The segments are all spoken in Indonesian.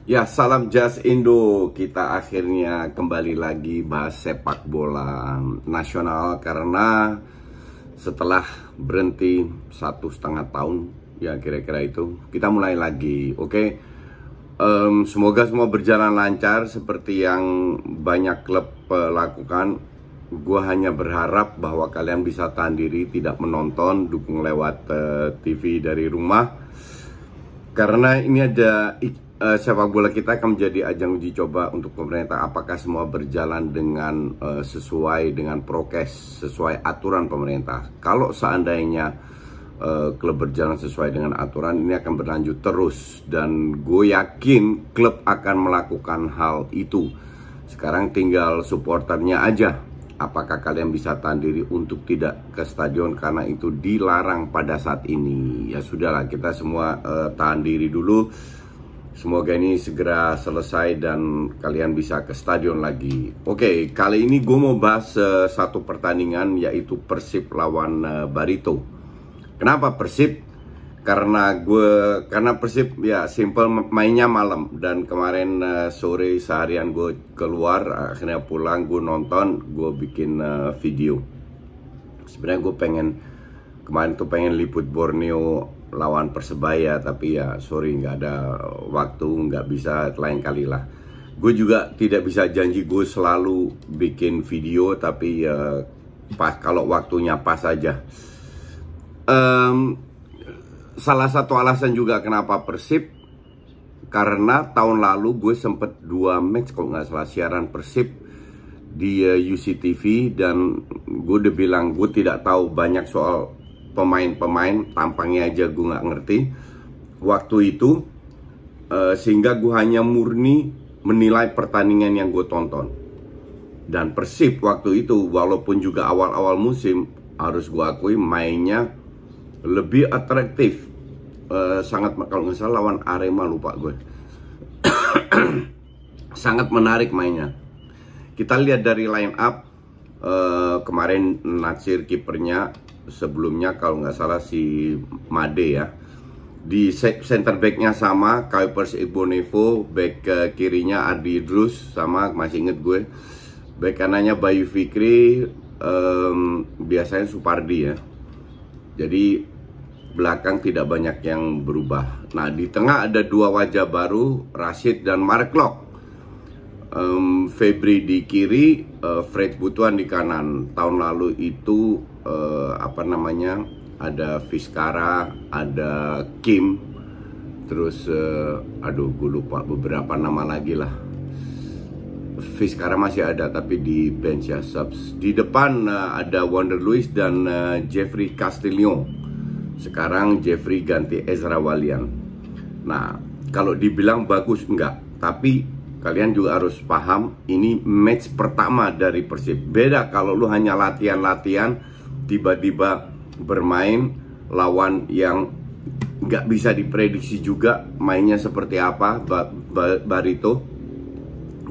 Ya, salam Jas Indo. Kita akhirnya kembali lagi bahas sepak bola nasional karena setelah berhenti 1,5 tahun, ya kira-kira itu, kita mulai lagi. Oke. Semoga semua berjalan lancar seperti yang banyak klub lakukan. Gue hanya berharap bahwa kalian bisa tahan diri, tidak menonton, dukung lewat TV dari rumah. Karena ini ada sepak bola kita akan menjadi ajang uji coba untuk pemerintah apakah semua berjalan dengan sesuai dengan prokes, sesuai aturan pemerintah. Kalau seandainya klub berjalan sesuai dengan aturan, ini akan berlanjut terus dan gue yakin klub akan melakukan hal itu. Sekarang tinggal supporternya aja. Apakah kalian bisa tahan diri untuk tidak ke stadion karena itu dilarang pada saat ini? Ya sudahlah, kita semua tahan diri dulu. Semoga ini segera selesai dan kalian bisa ke stadion lagi. Oke, kali ini gue mau bahas satu pertandingan, yaitu Persib lawan Barito. Kenapa Persib? Karena Persib ya simple, mainnya malam. Dan kemarin sore seharian gue keluar, akhirnya pulang, gue nonton, gue bikin video. Sebenarnya gue kemarin tuh pengen liput Borneo lawan Persebaya, tapi ya sorry, nggak ada waktu, nggak bisa, lain kali lah. Gue juga tidak bisa janji gue selalu bikin video, tapi kalau waktunya pas aja. Salah satu alasan juga kenapa Persib, karena tahun lalu gue sempet 2 match kalau nggak salah siaran Persib di UCTV, dan gue udah bilang gue tidak tahu banyak soal pemain-pemain, tampangnya aja gue nggak ngerti waktu itu, sehingga gue hanya murni menilai pertandingan yang gue tonton. Dan Persib waktu itu walaupun juga awal-awal musim, harus gue akui mainnya lebih atraktif, sangat, kalau nggak salah lawan Arema, lupa gue. Sangat menarik mainnya. Kita lihat dari line up, kemarin Natsir kipernya, sebelumnya kalau nggak salah si Made ya. Di center backnya sama Kuipers Igbonevo, back kirinya Ardi Idrus sama, masih inget gue. Back kanannya Bayu Fikri, biasanya Supardi ya. Jadi belakang tidak banyak yang berubah. Nah, di tengah ada 2 wajah baru, Rashid dan Mark Lok. Febri di kiri, Fred Butuan di kanan. Tahun lalu itu ada Fiskara, ada Kim, terus gue lupa beberapa nama lagi lah. Fiskara masih ada tapi di bench ya, subs. Di depan ada Wonder Luis dan Jeffrey Castillo. Sekarang Jeffrey ganti Ezra Walian. Nah, kalau dibilang bagus enggak, tapi kalian juga harus paham ini match pertama dari Persib. Beda kalau lu hanya latihan-latihan, tiba-tiba bermain lawan yang nggak bisa diprediksi juga mainnya seperti apa, Barito.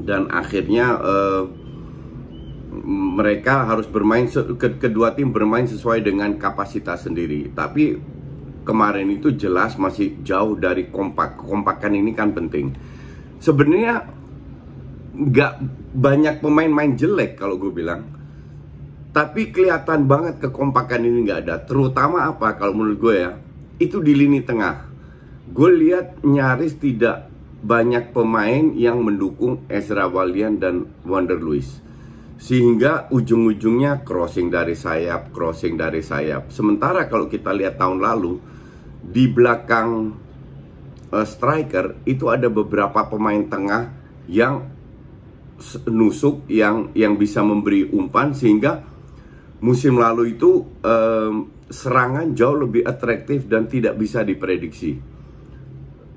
Dan akhirnya mereka harus bermain, kedua tim bermain sesuai dengan kapasitas sendiri. Tapi kemarin itu jelas masih jauh dari kompak. Kekompakan ini kan penting. Sebenarnya nggak banyak pemain main jelek kalau gue bilang, tapi kelihatan banget kekompakan ini nggak ada. Terutama apa kalau menurut gue ya, itu di lini tengah. Gue lihat nyaris tidak banyak pemain yang mendukung Ezra Walian dan Wonder Luis, sehingga ujung-ujungnya crossing dari sayap. Sementara kalau kita lihat tahun lalu, di belakang striker itu ada beberapa pemain tengah yang nusuk, yang bisa memberi umpan, sehingga musim lalu itu serangan jauh lebih atraktif dan tidak bisa diprediksi.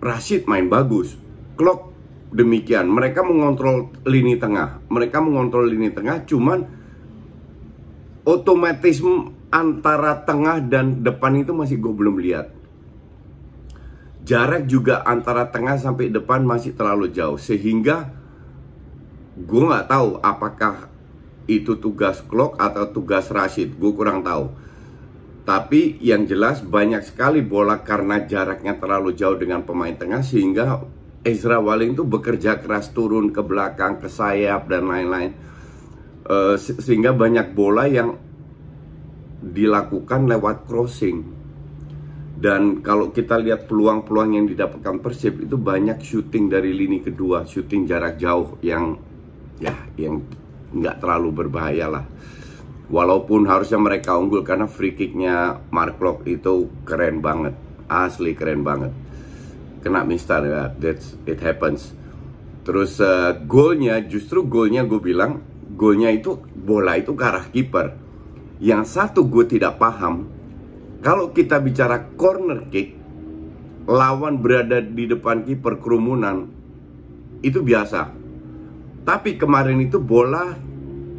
Rashid main bagus, Klok demikian. Mereka mengontrol lini tengah. Cuman otomatisme antara tengah dan depan itu masih gue belum lihat. Jarak juga antara tengah sampai depan masih terlalu jauh, sehingga gue nggak tahu apakah itu tugas Klok atau tugas Rashid. Gue kurang tahu. Tapi yang jelas banyak sekali bola karena jaraknya terlalu jauh dengan pemain tengah, sehingga Ezra Walian itu bekerja keras turun ke belakang, ke sayap dan lain-lain, sehingga banyak bola yang dilakukan lewat crossing. Dan kalau kita lihat peluang-peluang yang didapatkan Persib itu banyak shooting dari lini kedua, shooting jarak jauh yang nggak terlalu berbahaya lah. Walaupun harusnya mereka unggul karena free kicknya Mark Klok itu keren banget, asli keren banget. Kena mistar ya, it happens. Terus golnya, justru golnya gue bilang, golnya itu bola itu ke arah kiper. Yang satu gue tidak paham, kalau kita bicara corner kick, lawan berada di depan kiper kerumunan, itu biasa. Tapi kemarin itu bola,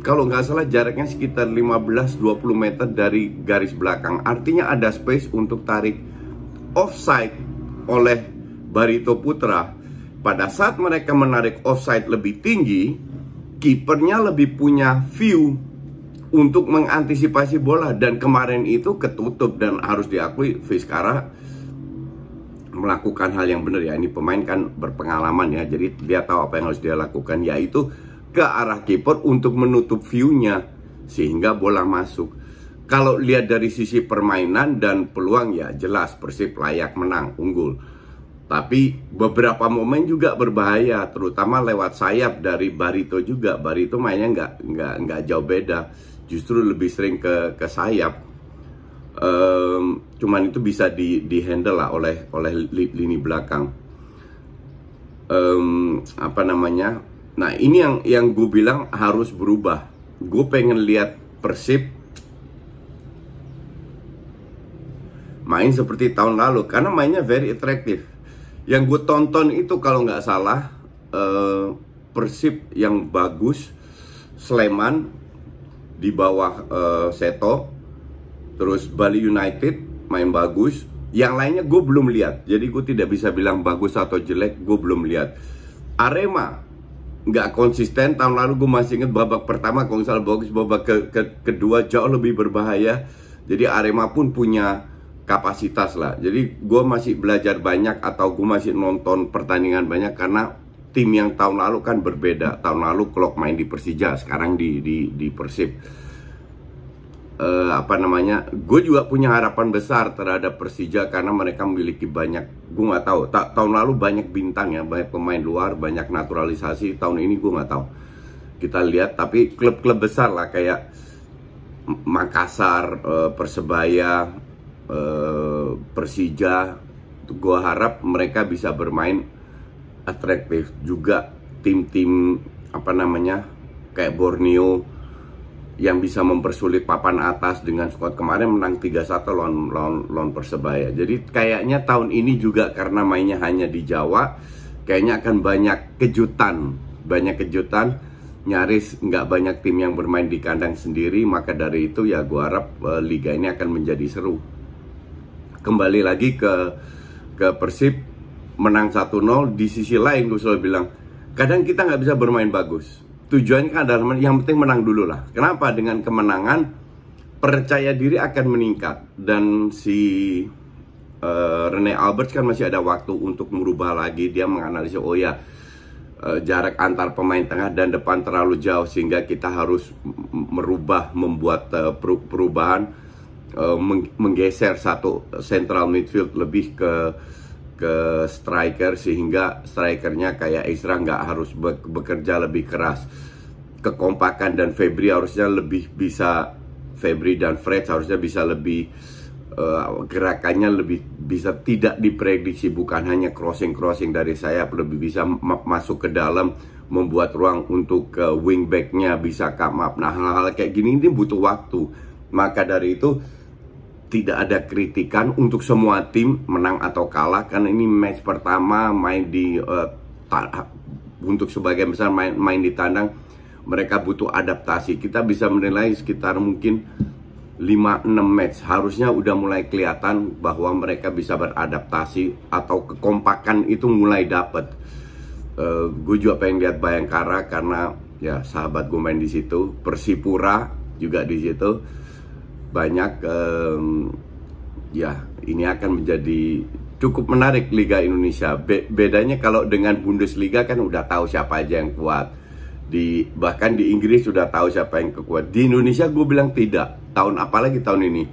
kalau nggak salah jaraknya sekitar 15-20 meter dari garis belakang. Artinya ada space untuk tarik offside oleh Barito Putra. Pada saat mereka menarik offside lebih tinggi, kipernya lebih punya view untuk mengantisipasi bola. Dan kemarin itu ketutup, dan harus diakui Vizcara melakukan hal yang benar ya. Ini pemain kan berpengalaman ya, jadi dia tahu apa yang harus dia lakukan, yaitu ke arah kiper untuk menutup view-nya sehingga bola masuk. Kalau lihat dari sisi permainan dan peluang, ya jelas Persib layak menang, unggul. Tapi beberapa momen juga berbahaya, terutama lewat sayap dari Barito juga. Barito mainnya nggak jauh beda, justru lebih sering ke sayap. Cuman itu bisa di handle lah oleh lini belakang. Apa namanya? Nah, ini yang gue bilang harus berubah. Gue pengen lihat Persib main seperti tahun lalu, karena mainnya very attractive. Yang gue tonton itu kalau nggak salah Persib yang bagus, Sleman di bawah Seto, terus Bali United main bagus. Yang lainnya gue belum lihat, jadi gue tidak bisa bilang bagus atau jelek, gue belum lihat. Arema nggak konsisten. Tahun lalu gue masih ingat babak pertama kalau nggak salah bagus, babak kedua jauh lebih berbahaya. Jadi Arema pun punya kapasitas lah. Jadi gue masih belajar banyak, atau gue masih nonton pertandingan banyak, karena tim yang tahun lalu kan berbeda. Tahun lalu Klok main di Persija, sekarang di Persib. Apa namanya? Gue juga punya harapan besar terhadap Persija karena mereka memiliki banyak. Gue nggak tahu. Tahun lalu banyak bintang ya, banyak pemain luar, banyak naturalisasi. Tahun ini gue nggak tahu. Kita lihat. Tapi klub-klub besar lah kayak Makassar, Persebaya, Persija, gue harap mereka bisa bermain atraktif. Juga tim-tim apa namanya kayak Borneo yang bisa mempersulit papan atas dengan skuad kemarin menang 3-1 lawan Persebaya. Jadi kayaknya tahun ini juga karena mainnya hanya di Jawa, kayaknya akan banyak kejutan, nyaris nggak banyak tim yang bermain di kandang sendiri. Maka dari itu ya gue harap liga ini akan menjadi seru. Kembali lagi ke Persib menang 1-0. Di sisi lain gue selalu bilang, kadang kita nggak bisa bermain bagus. Tujuannya kan adalah yang penting menang dulu lah. Kenapa? Dengan kemenangan percaya diri akan meningkat. Dan si Rene Alberts kan masih ada waktu untuk merubah lagi. Dia menganalisis, oh ya, jarak antar pemain tengah dan depan terlalu jauh, sehingga kita harus membuat perubahan, menggeser satu central midfield lebih ke striker, sehingga strikernya kayak Ezra nggak harus bekerja lebih keras. Kekompakan dan Febri harusnya lebih bisa, Febri dan Fred harusnya bisa lebih gerakannya lebih bisa tidak diprediksi, bukan hanya crossing dari sayap, lebih bisa masuk ke dalam, membuat ruang untuk wingbacknya bisa come up. Nah, hal-hal kayak gini ini butuh waktu. Maka dari itu tidak ada kritikan untuk semua tim menang atau kalah, karena ini match pertama main di untuk sebagian besar main di tandang. Mereka butuh adaptasi. Kita bisa menilai sekitar mungkin 5-6 match, harusnya udah mulai kelihatan bahwa mereka bisa beradaptasi atau kekompakan itu mulai dapet. Gue juga pengen lihat Bayangkara karena ya sahabat gue main di situ, Persipura juga di situ. Banyak ya ini akan menjadi cukup menarik Liga Indonesia. Bedanya kalau dengan Bundesliga kan udah tahu siapa aja yang kuat. Bahkan di Inggris sudah tahu siapa yang kuat. Di Indonesia gue bilang tidak. Apalagi tahun ini.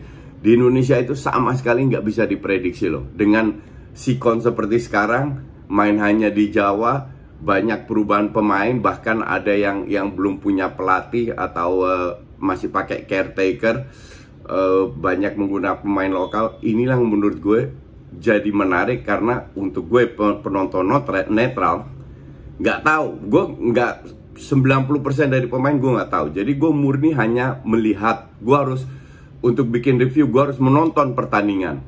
Di Indonesia itu sama sekali nggak bisa diprediksi loh. Dengan sikon seperti sekarang, main hanya di Jawa, banyak perubahan pemain, bahkan ada yang belum punya pelatih atau masih pakai caretaker, banyak menggunakan pemain lokal. Inilah yang menurut gue jadi menarik, karena untuk gue penonton netral nggak tahu, gue nggak 90% dari pemain gue nggak tahu. Jadi gue murni hanya melihat. Gue harus, untuk bikin review, gue harus menonton pertandingan,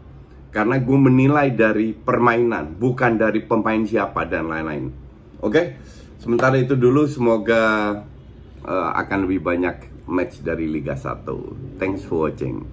karena gue menilai dari permainan, bukan dari pemain siapa dan lain-lain. Oke, sementara itu dulu. Semoga akan lebih banyak match dari Liga 1. Thanks for watching.